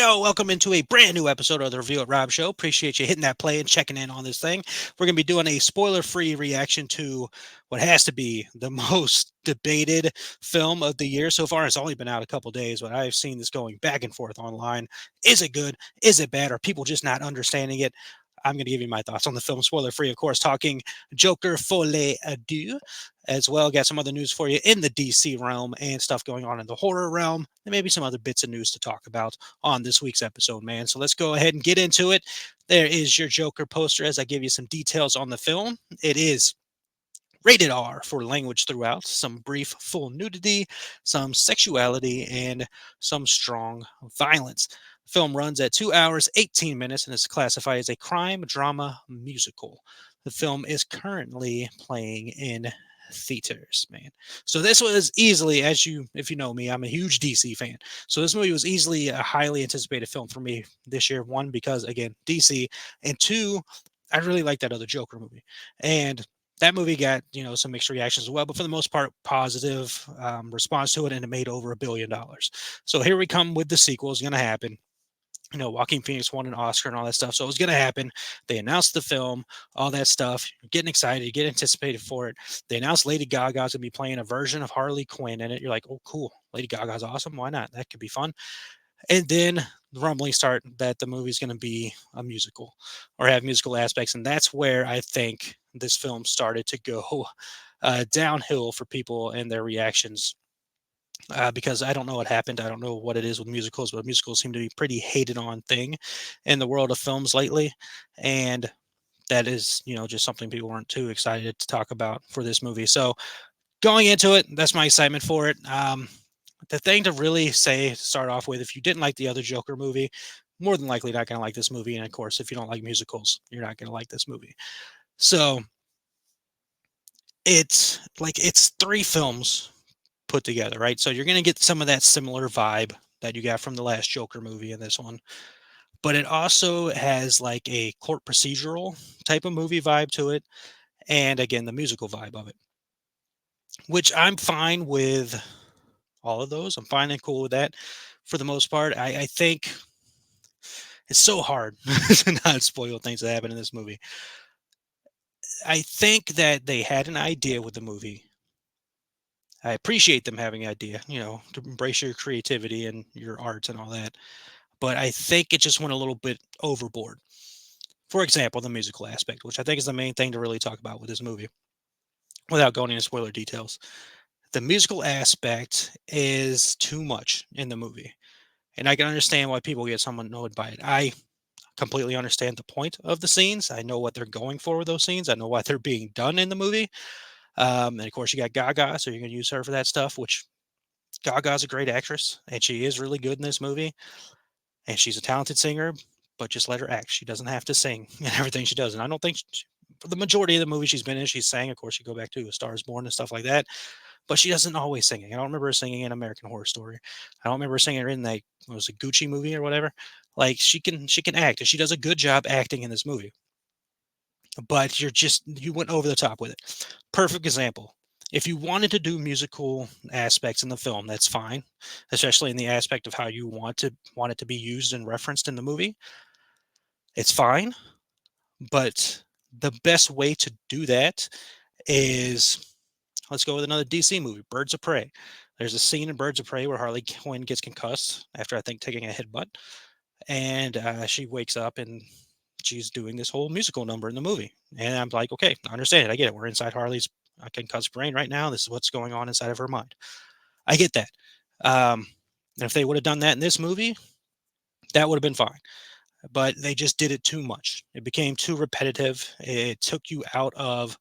Yo, welcome into a brand new episode of the Review at Rob Show. Appreciate you hitting that play and checking in on this thing. We're going to be doing a spoiler-free reaction to what has to be the most debated film of the year so far. It's only been out a couple days, but I've seen this going back and forth online. Is it good? Is it bad? Are people just not understanding it? I'm going to give you my thoughts on the film, spoiler free, of course, talking Joker Folie Deux as well. Got some other news for you in the DC realm and stuff going on in the horror realm, and maybe some other bits of news to talk about on this week's episode, man. So let's go ahead and get into it. There is your Joker poster as I give you some details on the film. It is rated R for language throughout, some brief full nudity, some sexuality, and some strong violence. The film runs at 2 hours, 18 minutes, and is classified as a crime drama musical. The film is currently playing in theaters, man. So this was easily, if you know me, I'm a huge DC fan. So this movie was easily a highly anticipated film for me this year. One, because again, DC, and two, I really like that other Joker movie. And that movie got some mixed reactions as well, but for the most part, positive response to it, and it made over $1 billion. So here we come with the sequel. It's going to happen. Joaquin Phoenix won an Oscar and all that stuff, so it was going to happen. They announced the film, all that stuff. You're getting excited, you get anticipated for it. They announced Lady Gaga's going to be playing a version of Harley Quinn in it. You're like, oh, cool, Lady Gaga's awesome. Why not? That could be fun. And then the rumblings start that the movie's going to be a musical or have musical aspects. And that's where I think this film started to go downhill for people and their reactions. Because I don't know what happened. I don't know what it is with musicals, but musicals seem to be a pretty hated on thing in the world of films lately. And that is, just something people weren't too excited to talk about for this movie. So going into it, that's my excitement for it. The thing to really say to start off with, if you didn't like the other Joker movie, more than likely not going to like this movie. And of course, if you don't like musicals, you're not going to like this movie. So it's three films put together, right? So you're going to get some of that similar vibe that you got from the last Joker movie in this one. But it also has like a court procedural type of movie vibe to it. And again, the musical vibe of it, which I'm fine with all of those. I'm fine and cool with that for the most part. I think it's so hard to not spoil things that happen in this movie. I think that they had an idea with the movie. I appreciate them having an idea, to embrace your creativity and your arts and all that. But I think it just went a little bit overboard. For example, the musical aspect, which I think is the main thing to really talk about with this movie, without going into spoiler details. The musical aspect is too much in the movie. And I can understand why people get somewhat annoyed by it. I completely understand the point of the scenes. I know what they're going for with those scenes. I know why they're being done in the movie. And of course, you got Gaga, so you're going to use her for that stuff, which Gaga's a great actress, and she is really good in this movie. And she's a talented singer, but just let her act. She doesn't have to sing and everything she does. And I don't think for the majority of the movie she's been in, she's sang. Of course, you go back to A Star is Born and stuff like that. But she doesn't always singing. I don't remember her singing in American Horror Story. I don't remember her singing in that, what was it, Gucci movie or whatever. Like she can act, and she does a good job acting in this movie. But you went over the top with it. Perfect example. If you wanted to do musical aspects in the film, that's fine, especially in the aspect of how you want it to be used and referenced in the movie. It's fine, but the best way to do that is, let's go with another DC movie, Birds of Prey. There's a scene in Birds of Prey where Harley Quinn gets concussed after, I think, taking a headbutt, and she wakes up and she's doing this whole musical number in the movie. And I'm like, okay, I understand it. I get it. We're inside Harley's concussed brain right now. This is what's going on inside of her mind. I get that. And if they would have done that in this movie, that would have been fine. But they just did it too much. It became too repetitive. It took you out of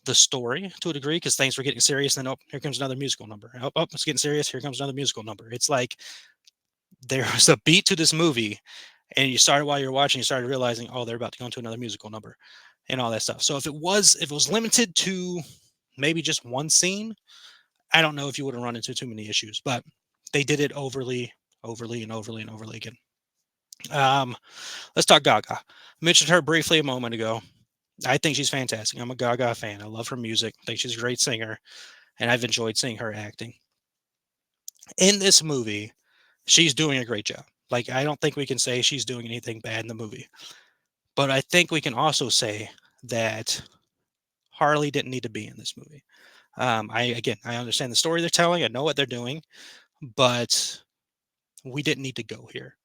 the story to a degree, because things were getting serious. And then, oh, here comes another musical number. Oh, it's getting serious. Here comes another musical number. It's like there was a beat to this movie, and you started, while you're watching, you started realizing, oh, they're about to go into another musical number and all that stuff. So if it was limited to maybe just one scene, I don't know if you would have run into too many issues. But they did it overly, overly, and overly, and overly again. Let's talk Gaga. I mentioned her briefly a moment ago. I think she's fantastic. I'm a Gaga fan. I love her music. I think she's a great singer, and I've enjoyed seeing her acting. In this movie, she's doing a great job. Like, I don't think we can say she's doing anything bad in the movie. But I think we can also say that Harley didn't need to be in this movie. I understand the story they're telling. I know what they're doing, but we didn't need to go here.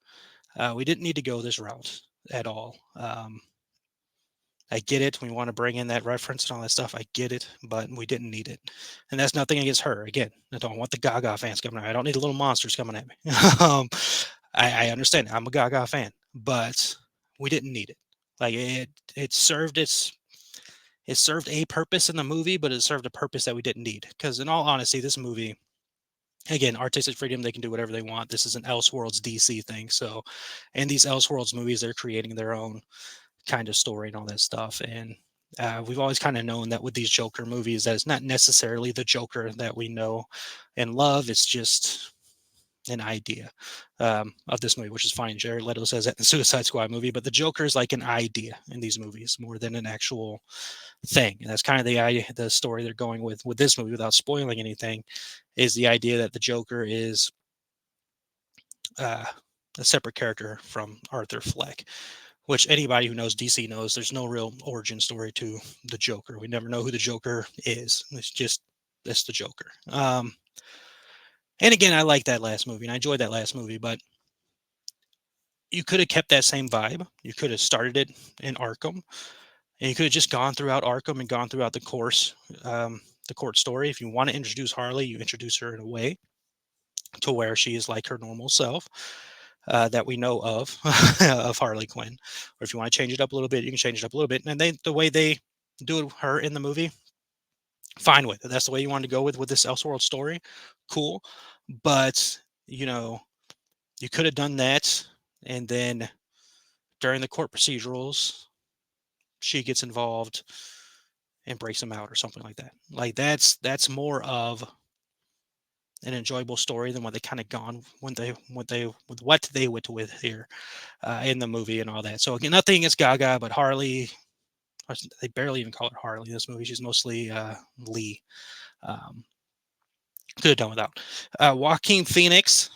We didn't need to go this route at all. I get it. We want to bring in that reference and all that stuff. I get it, but we didn't need it. And that's nothing against her. Again, I don't want the Gaga fans coming at me. I don't need the little monsters coming at me. um, I understand. I'm a Gaga fan, but we didn't need it. Like it served it served a purpose in the movie, but it served a purpose that we didn't need. Because in all honesty, this movie, again, artistic freedom, they can do whatever they want. This is an Elseworlds DC thing. So, in these Elseworlds movies, they're creating their own kind of story and all that stuff. And we've always kind of known that with these Joker movies, that it's not necessarily the Joker that we know and love. It's just an idea of this movie, which is fine. Jared Leto says that in the Suicide Squad movie, but the Joker is like an idea in these movies more than an actual thing. And that's kind of the story they're going with this movie, without spoiling anything, is the idea that the Joker is uh, a separate character from Arthur Fleck, which anybody who knows DC knows there's no real origin story to the Joker. We never know who the Joker is. It's the Joker. And again, I like that last movie and I enjoyed that last movie, but you could have kept that same vibe. You could have started it in Arkham, and you could have just gone throughout Arkham and gone throughout the court story. If you want to introduce Harley, you introduce her in a way to where she is like her normal self that we know of of Harley Quinn. Or if you want to change it up a little bit, you can change it up a little bit. And the way they do her in the movie, fine with it. That's the way you wanted to go with this Elseworld story. Cool, but you know you could have done that, and then during the court procedurals, she gets involved and breaks him out or something like that. Like that's more of an enjoyable story than what they kind of gone with what they went with here in the movie and all that. So again, nothing against Gaga, but Harley, they barely even call her Harley in this movie. She's mostly Lee. Um, could have done without. Joaquin Phoenix,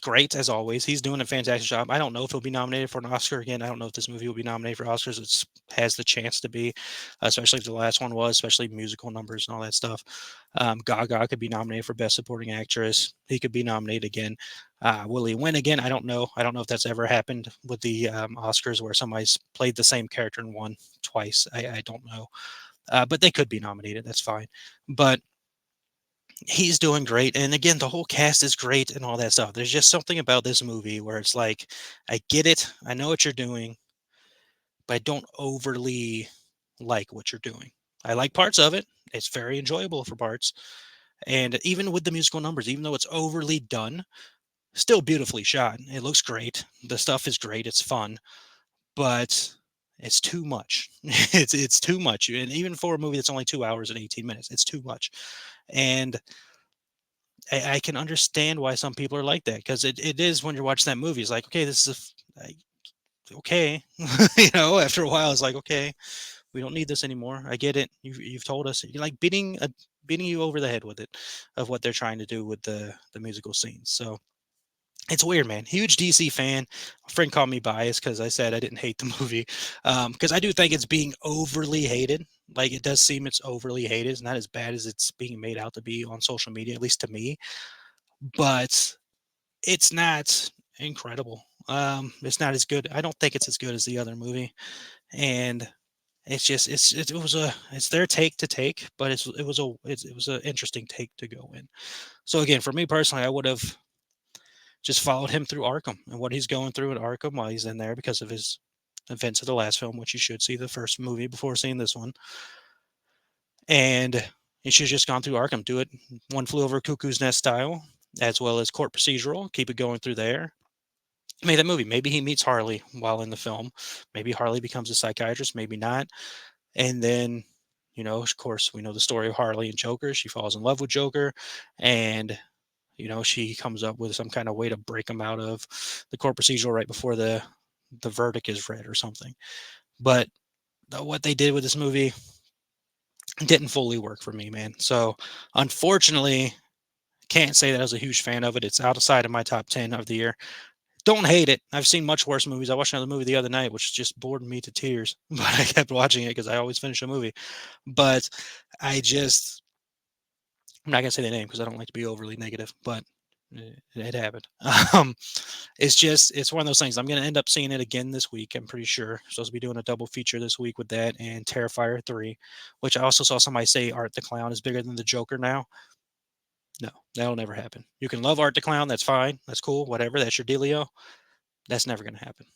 great as always. He's doing a fantastic job. I don't know if he'll be nominated for an Oscar again. I don't know if this movie will be nominated for Oscars. It has the chance to be, especially if the last one was, especially musical numbers and all that stuff. Gaga could be nominated for Best Supporting Actress. He could be nominated again. Will he win again? I don't know. I don't know if that's ever happened with the Oscars where somebody's played the same character and won twice. I don't know. But they could be nominated. That's fine. But he's doing great. And again, the whole cast is great and all that stuff. There's just something about this movie where it's like, I get it. I know what you're doing, but I don't overly like what you're doing. I like parts of it. It's very enjoyable for parts. And even with the musical numbers, even though it's overly done, still beautifully shot. It looks great. The stuff is great. It's fun, but it's too much. It's too much. And even for a movie that's only 2 hours and 18 minutes, it's too much. And I can understand why some people are like that, because it is when you're watching that movie, it's like, okay, this is okay. After a while, it's like, okay, we don't need this anymore. I get it. You've told us. You're like beating you over the head with it, of what they're trying to do with the musical scenes. So it's weird, man. Huge DC fan. A friend called me biased because I said I didn't hate the movie, because I do think it's being overly hated. Like, it does seem it's overly hated. It's not as bad as it's being made out to be on social media, at least to me. But it's not incredible. It's not as good. I don't think it's as good as the other movie, and it's just it's their take to take, but it was an interesting take to go in. So again, for me personally, I would have just followed him through Arkham and what he's going through at Arkham while he's in there because of his events of the last film, which you should see the first movie before seeing this one. And he should have just gone through Arkham, do it One Flew Over Cuckoo's Nest style, as well as court procedural, keep it going through there. Made that movie. Maybe he meets Harley while in the film. Maybe Harley becomes a psychiatrist, maybe not. And then, of course, we know the story of Harley and Joker. She falls in love with Joker, and she comes up with some kind of way to break him out of the court procedural right before the verdict is read or something. But what they did with this movie didn't fully work for me, man. So unfortunately, can't say that I was a huge fan of it. It's outside of my top 10 of the year. Don't hate it. I've seen much worse movies. I watched another movie the other night, which just bored me to tears, but I kept watching it because I always finish a movie. But I just, I'm not gonna say the name because I don't like to be overly negative, but it happened. Um, it's just, it's one of those things. I'm gonna end up seeing it again this week. I'm pretty sure. Supposed to be doing a double feature this week with that and Terrifier 3, which I also saw somebody say Art the Clown is bigger than the Joker now. No, that'll never happen. You can love Art the Clown. That's fine. That's cool. Whatever. That's your dealio. That's never going to happen.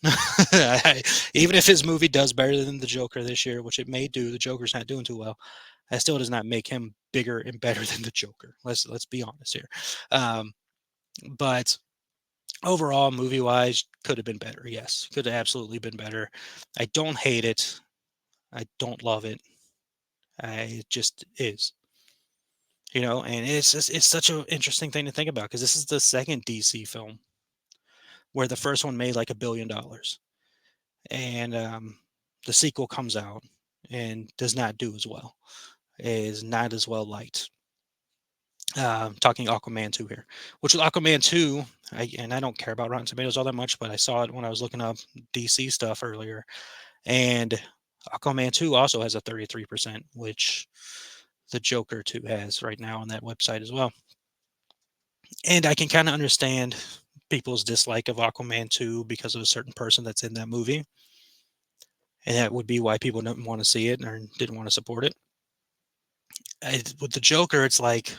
Even if his movie does better than the Joker this year, which it may do, the Joker's not doing too well. That still does not make him bigger and better than the Joker. Let's be honest here. Um, but overall, movie wise, could have been better. Yes, could have absolutely been better. I don't hate it. I don't love it. It just is, and it's such an interesting thing to think about because this is the second DC film where the first one made like $1 billion, and the sequel comes out and does not do as well, is not as well liked. Talking Aquaman 2 here, which with Aquaman 2, I don't care about Rotten Tomatoes all that much, but I saw it when I was looking up DC stuff earlier, and Aquaman 2 also has a 33%, which the Joker 2 has right now on that website as well. And I can kind of understand people's dislike of Aquaman 2 because of a certain person that's in that movie. And that would be why people didn't want to see it or didn't want to support it. With the Joker, it's like,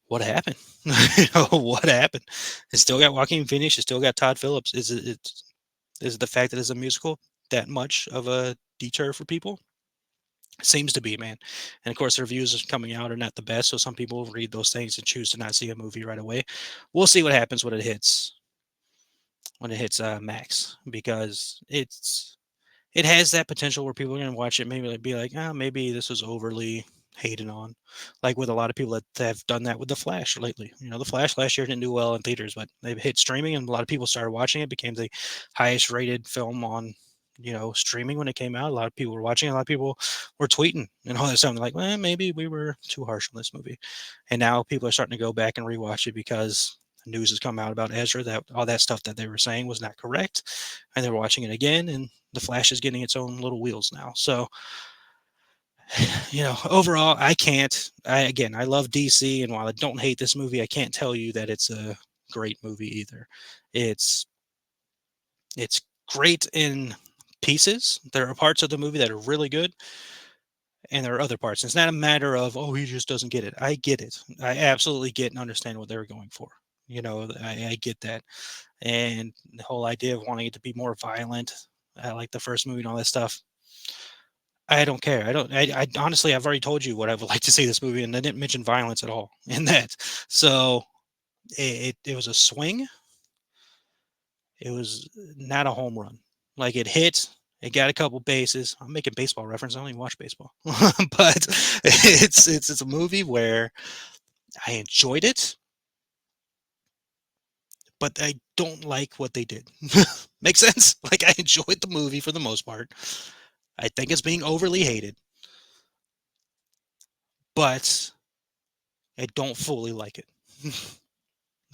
what happened? What happened? It still got Joaquin Phoenix. It still got Todd Phillips. Is the fact that it's a musical that much of a deter for people? Seems to be, man. And of course, the reviews coming out are not the best, so some people read those things and choose to not see a movie right away. We'll see what happens when it hits Max, because it has that potential where people are going to watch it, maybe like be like, oh, maybe this was overly hated on, like with a lot of people that have done that with the Flash lately. The Flash last year didn't do well in theaters, but they hit streaming, and a lot of people started watching it. Became the highest rated film on streaming when it came out. A lot of people were watching. A lot of people were tweeting and all that stuff. They're like, well, maybe we were too harsh on this movie, and now people are starting to go back and rewatch it because news has come out about Ezra that all that stuff that they were saying was not correct, and they're watching it again, and the Flash is getting its own little wheels now. So, overall, I can't. I love DC, and while I don't hate this movie, I can't tell you that it's a great movie either. It's it's great in pieces. There are parts of the movie that are really good, and there are other parts. It's not a matter of, oh, he just doesn't get it. I get it. I absolutely get and understand what they were going for. I get that. And the whole idea of wanting it to be more violent, like the first movie and all that stuff. I don't care. I don't. I honestly, I've already told you what I would like to see this movie, and I didn't mention violence at all in that. So it was a swing. It was not a home run. Like, it hit. It got a couple bases. I'm making baseball reference. I don't even watch baseball, but it's a movie where I enjoyed it, but I don't like what they did. Make sense? Like, I enjoyed the movie for the most part. I think it's being overly hated, but I don't fully like it.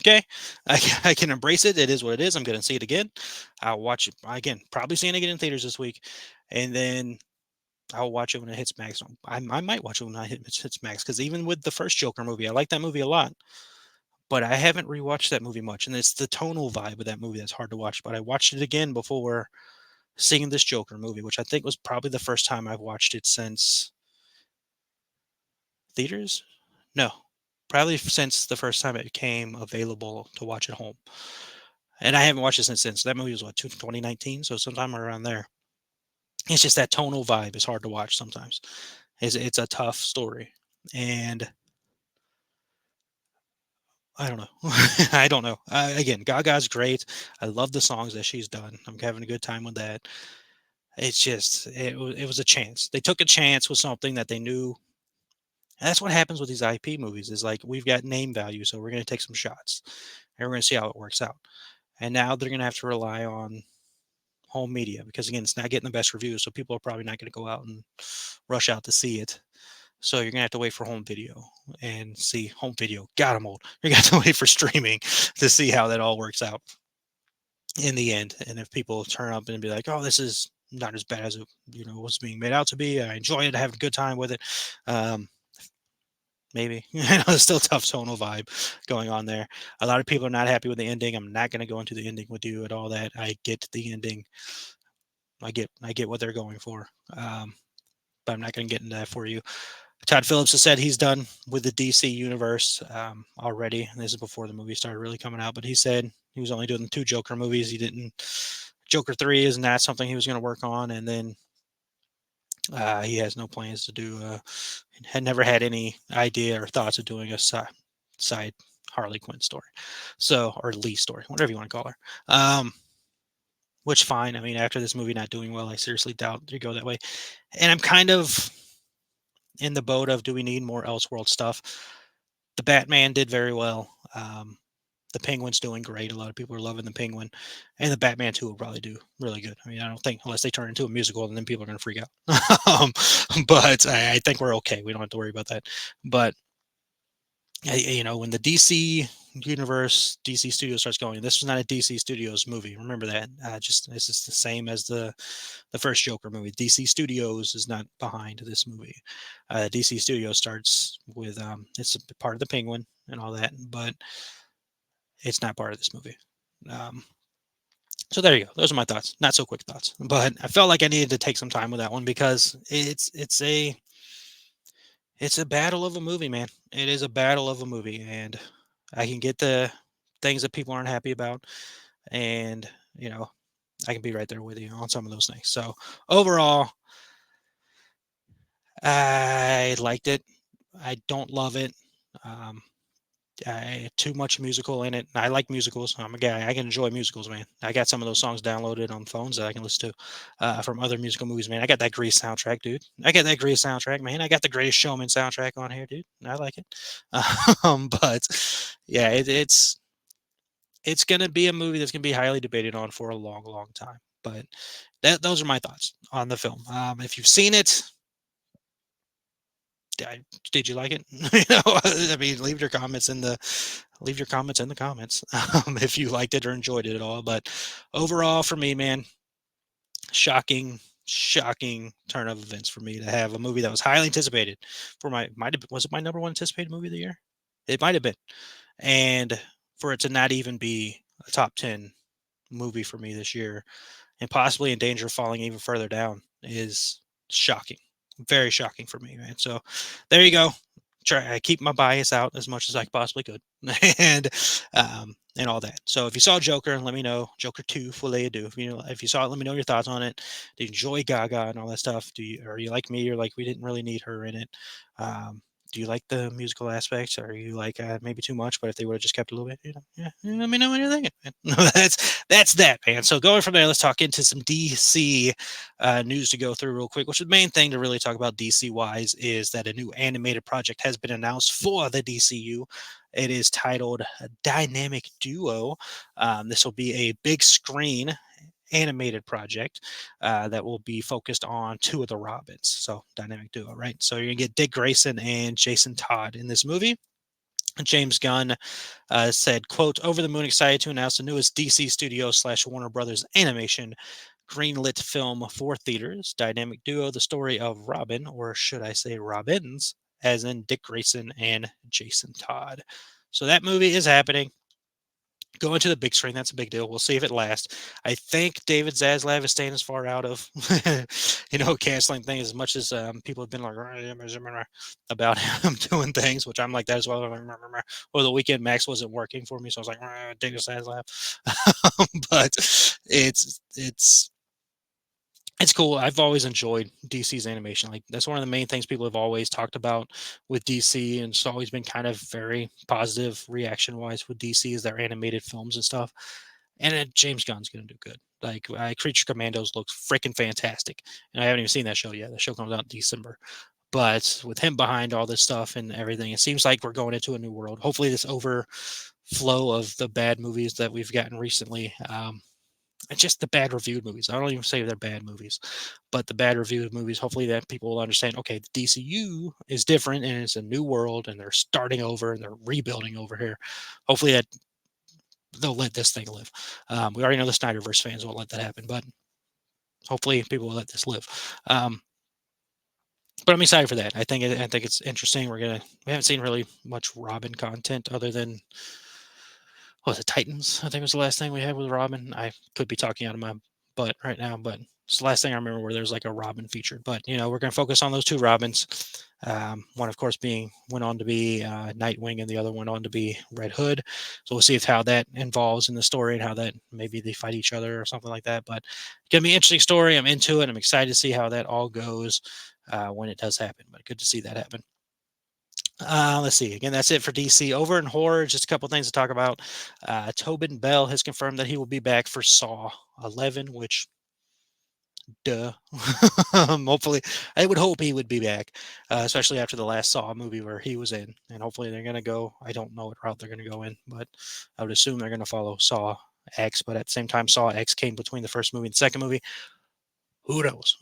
Okay, I can embrace it. It is what it is. I'm going to see it again. I'll watch it again. Probably seeing it again in theaters this week, and then I'll watch it when it hits Max. I might watch it when it hits Max, because even with the first Joker movie, I like that movie a lot, but I haven't rewatched that movie much, and it's the tonal vibe of that movie that's hard to watch. But I watched it again before seeing this Joker movie, which I think was probably the first time I've watched it since theaters. No, probably since the first time it became available to watch at home. And I haven't watched it since then. So that movie was what, 2019? So sometime around there. It's just that tonal vibe is hard to watch sometimes. It's a tough story. And I don't know. I don't know. Again, Gaga's great. I love the songs that she's done. I'm having a good time with that. It's just, it was a chance. They took a chance with something that they knew. And that's what happens with these IP movies, is like, we've got name value, so we're going to take some shots and we're going to see how it works out. And now they're going to have to rely on home media, because again, it's not getting the best reviews, so people are probably not going to go out and rush out to see it. So you're gonna have to wait for home video and see home video. God, I'm old. You're gonna have to wait for streaming to see how that all works out. in the end. And if people turn up and be like, "Oh, this is not as bad as it, was being made out to be. I enjoy it. I have a good time with it." Um, maybe it's still a tough tonal vibe going on there. A lot of people are not happy with the ending. I'm not going to go into the ending with you at all. That I get the ending. I get what they're going for. But I'm not going to get into that for you. Todd Phillips has said he's done with the DC universe already. This is before the movie started really coming out, but he said he was only doing 2 Joker movies. He didn't. Joker 3 is not something he was going to work on, and then he has no plans to do. Had never had any idea or thoughts of doing a side Harley Quinn story, or Lee story, whatever you want to call her. Which fine. I mean, after this movie not doing well, I seriously doubt they go that way. And I'm kind of in the boat of, do we need more Elseworld stuff? The Batman did very well. The Penguin's doing great. A lot of people are loving the Penguin, and the Batman 2 will probably do really good. I mean, I don't think, unless they turn it into a musical, and then people are going to freak out. But I think we're okay. We don't have to worry about that. But when the DC universe, DC Studios starts going, this was not a DC Studios movie. Remember that. Just this is the same as the first Joker movie. DC Studios is not behind this movie. DC Studios starts with it's a part of the Penguin and all that, but it's not part of this movie. Um, so there you go. Those are my thoughts. Not so quick thoughts, but I felt like I needed to take some time with that one because it's a battle of a movie, man. It is a battle of a movie, and I can get the things that people aren't happy about, and I can be right there with you on some of those things. So overall, I liked it. I don't love it. Um, too much musical in it. I like musicals. I'm a guy. I can enjoy musicals, man. I got some of those songs downloaded on phones that I can listen to from other musical movies, man. I got that Grease soundtrack, dude. I got that Grease soundtrack, man. I got the Greatest Showman soundtrack on here, dude. I like it. But yeah, it's gonna be a movie that's gonna be highly debated on for a long, long time. But those are my thoughts on the film. If you've seen it, did you like it? I mean, leave your comments in the comments if you liked it or enjoyed it at all. But overall, for me, man, shocking, shocking turn of events for me to have a movie that was highly anticipated for was it my number one anticipated movie of the year? It might have been, and for it to not even be a top 10 movie for me this year, and possibly in danger of falling even further down, is shocking. Very shocking for me, man. So there you go. I keep my bias out as much as I possibly could, and and all that. So if you saw Joker, let me know. Joker 2, Folie, Deux. If you saw it, let me know your thoughts on it. Do you enjoy Gaga and all that stuff? Are you like me? Or like, we didn't really need her in it? Do you like the musical aspects? Or are you like, maybe too much? But if they would have just kept a little bit, yeah, let me know what you're thinking. Man. That's that, man. So going from there, let's talk into some DC news to go through real quick. Which the main thing to really talk about DC wise is that a new animated project has been announced for the DCU. It is titled Dynamic Duo. This will be a big screen animated project that will be focused on 2 of the Robins. So Dynamic Duo, right? So you're gonna get Dick Grayson and Jason Todd in this movie. James Gunn said, quote, "Over the moon excited to announce the newest DC Studio / Warner Brothers animation greenlit film for theaters, Dynamic Duo, the story of Robin, or should I say Robins, as in Dick Grayson and Jason Todd." So that movie is happening. Going to the big screen, that's a big deal. We'll see if it lasts. I think David Zaslav is staying as far out of, canceling things as much as people have been like about him doing things, which I'm like that as well. Or the weekend Max wasn't working for me, so I was like, David Zaslav. But it's cool. I've always enjoyed DC's animation. Like, that's one of the main things people have always talked about with DC, and it's always been kind of very positive reaction wise with DC, is their animated films and stuff. And James Gunn's going to do good. Like, Creature Commandos looks freaking fantastic, and I haven't even seen that show yet. The show comes out in December. But with him behind all this stuff and everything, it seems like we're going into a new world. Hopefully, this overflow of the bad movies that we've gotten recently, and just the bad reviewed movies. I don't even say they're bad movies, but the bad reviewed movies, hopefully that people will understand, okay, the DCU is different and it's a new world and they're starting over and they're rebuilding over here. Hopefully that they'll let this thing live. We already know the Snyderverse fans won't let that happen, but hopefully people will let this live. But I'm excited for that. I think it's interesting. We haven't seen really much Robin content other than what was it, Titans? I think was the last thing we had with Robin. I could be talking out of my butt right now, but it's the last thing I remember where there's like a Robin featured. But we're going to focus on those two Robins. One, of course, went on to be Nightwing, and the other went on to be Red Hood. So we'll see how that involves in the story and how that maybe they fight each other or something like that. But it's going to be an interesting story. I'm into it. I'm excited to see how that all goes when it does happen. But good to see that happen. Let's see. Again, that's it for DC. Over in horror, just a couple things to talk about. Tobin Bell has confirmed that he will be back for Saw 11, which, duh. Hopefully, I would hope he would be back, especially after the last Saw movie where he was in. And hopefully, they're going to go. I don't know what route they're going to go in, but I would assume they're going to follow Saw X. But at the same time, Saw X came between the first movie and the second movie. Who knows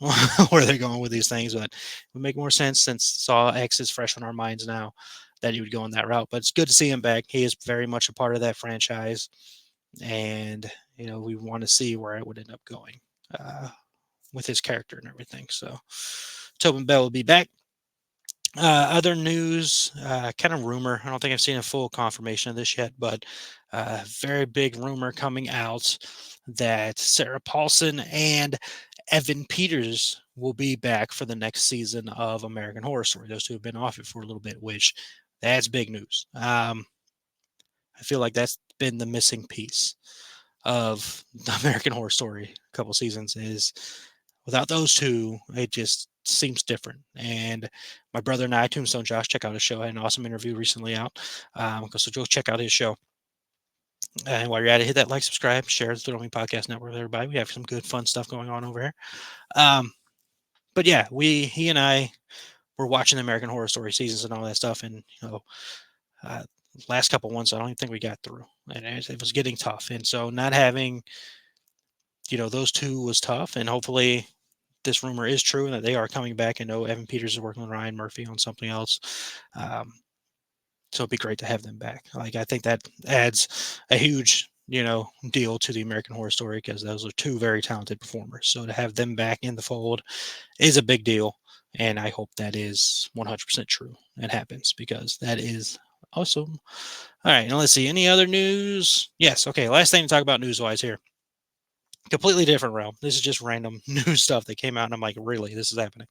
where they're going with these things, but it would make more sense since Saw X is fresh on our minds now that he would go on that route. But it's good to see him back. He is very much a part of that franchise, and we want to see where it would end up going with his character and everything. So Tobin Bell will be back. Other news, kind of rumor. I don't think I've seen a full confirmation of this yet, but very big rumor coming out that Sarah Paulson and Evan Peters will be back for the next season of American Horror Story. Those two have been off it for a little bit, which that's big news. I feel like that's been the missing piece of the American Horror Story a couple seasons is without those two, it just seems different. And my brother and I, Tombstone Josh, check out his show. I had an awesome interview recently out. So go check out his show. And while you're at it, hit that like, subscribe, share the Throwing Podcast Network with everybody. We have some good, fun stuff going on over here. But yeah, he and I were watching the American Horror Story seasons and all that stuff. And, last couple ones, I don't even think we got through. And it was getting tough. And so not having, those two was tough. And hopefully this rumor is true and that they are coming back. I know Evan Peters is working with Ryan Murphy on something else. So it'd be great to have them back. Like, I think that adds a huge, deal to the American Horror Story because those are two very talented performers. So to have them back in the fold is a big deal. And I hope that is 100% true and happens because that is awesome. All right. Now let's see. Any other news? Yes. Okay. Last thing to talk about news-wise here. Completely different realm. This is just random news stuff that came out. And I'm like, really, this is happening.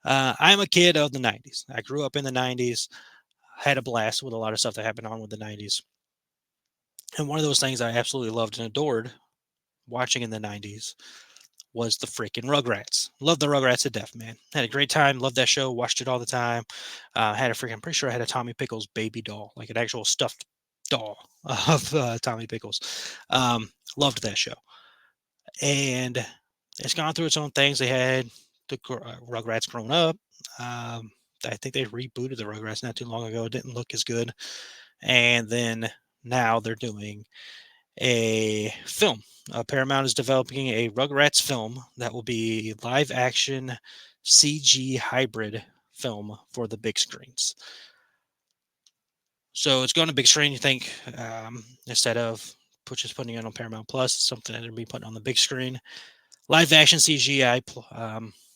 I'm a kid of the 90s. I grew up in the 90s. Had a blast with a lot of stuff that happened on with the 90s. And one of those things I absolutely loved and adored watching in the 90s was the freaking Rugrats. Loved the Rugrats to death, man. Had a great time. Loved that show. Watched it all the time. I'm pretty sure I had a Tommy Pickles baby doll, like an actual stuffed doll of Tommy Pickles. Loved that show. And it's gone through its own things. They had the Rugrats grown up. I think they rebooted the Rugrats not too long ago. It didn't look as good. And then now they're doing a film. Paramount is developing a Rugrats film that will be live action CG hybrid film for the big screens. So it's going to big screen. You think instead of just putting it on Paramount Plus, it's something that they'll be putting on the big screen. Live action CGI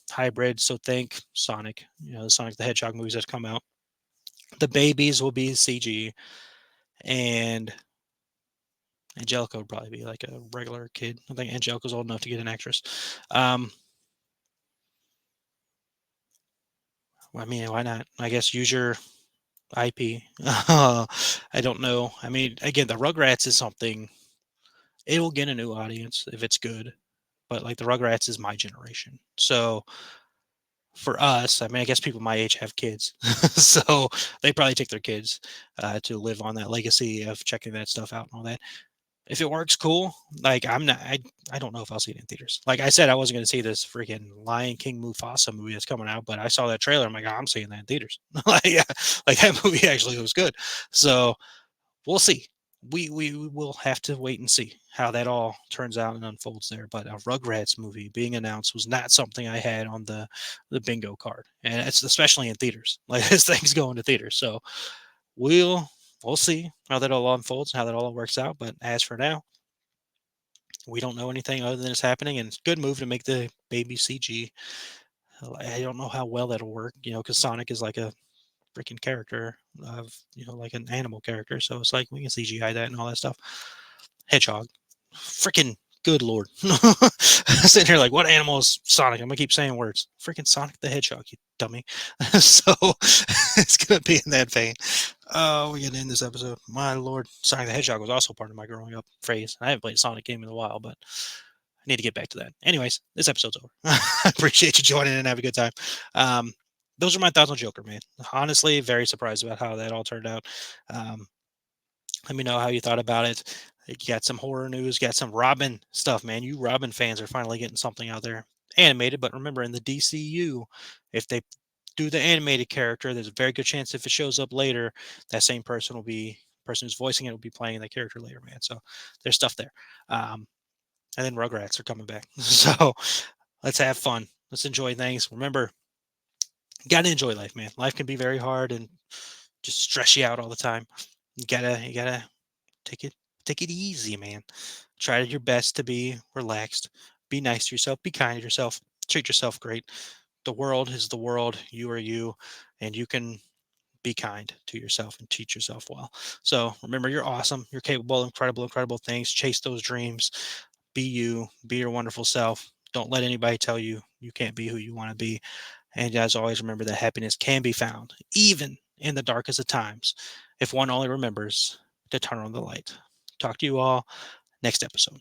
hybrid. So think Sonic, the Sonic the Hedgehog movies that come out. The babies will be CG, and Angelica would probably be like a regular kid. I think Angelica's old enough to get an actress. I mean, why not? I guess use your IP. I don't know. I mean, again, the Rugrats is something. It will get a new audience if it's good, but like the Rugrats is my generation. So for us, I mean, I guess people my age have kids, so they probably take their kids to live on that legacy of checking that stuff out and all that. If it works, cool. Like I don't know if I'll see it in theaters. Like I said, I wasn't going to see this freaking Lion King Mufasa movie that's coming out, but I saw that trailer. I'm like, I'm seeing that in theaters. like that movie actually was good. So we'll see. We will have to wait and see how that all turns out and unfolds there. But a Rugrats movie being announced was not something I had on the bingo card, and it's especially in theaters. Like this thing's going to theaters, so we'll we'll see how that all unfolds, how that all works out. But as for now, we don't know anything other than it's happening, and it's a good move to make the baby CG. I don't know how well that'll work, because Sonic is like a freaking character of, like an animal character. So it's like we can CGI that and all that stuff. Hedgehog, freaking good lord. Sitting here like, what animal is Sonic? I'm gonna keep saying words. Freaking Sonic the Hedgehog, you dummy. So it's gonna be in that vein. Oh, we're gonna end this episode. My lord, Sonic the Hedgehog was also part of my growing up phase. I haven't played a Sonic game in a while, but I need to get back to that. Anyways, this episode's over. I appreciate you joining and have a good time. Um, those are my thoughts on Joker, man. Honestly, very surprised about how that all turned out. Um, let me know how you thought about it. You got some horror news, got some Robin stuff, man. You Robin fans are finally getting something out there. Animated, but remember in the DCU, if they do the animated character, there's a very good chance if it shows up later, that same person who's voicing it will be playing the character later, man. So there's stuff there. And then Rugrats are coming back. So let's have fun. Let's enjoy things. Remember, you gotta enjoy life, man. Life can be very hard and just stress you out all the time. You gotta take it take it easy, man. Try your best to be relaxed. Be nice to yourself. Be kind to yourself. Treat yourself great. The world is the world. You are you, and you can be kind to yourself and teach yourself well. So remember, you're awesome. You're capable, incredible, incredible things. Chase those dreams. Be you. Be your wonderful self. Don't let anybody tell you you can't be who you want to be. And as always, remember that happiness can be found even in the darkest of times if one only remembers to turn on the light. Talk to you all next episode.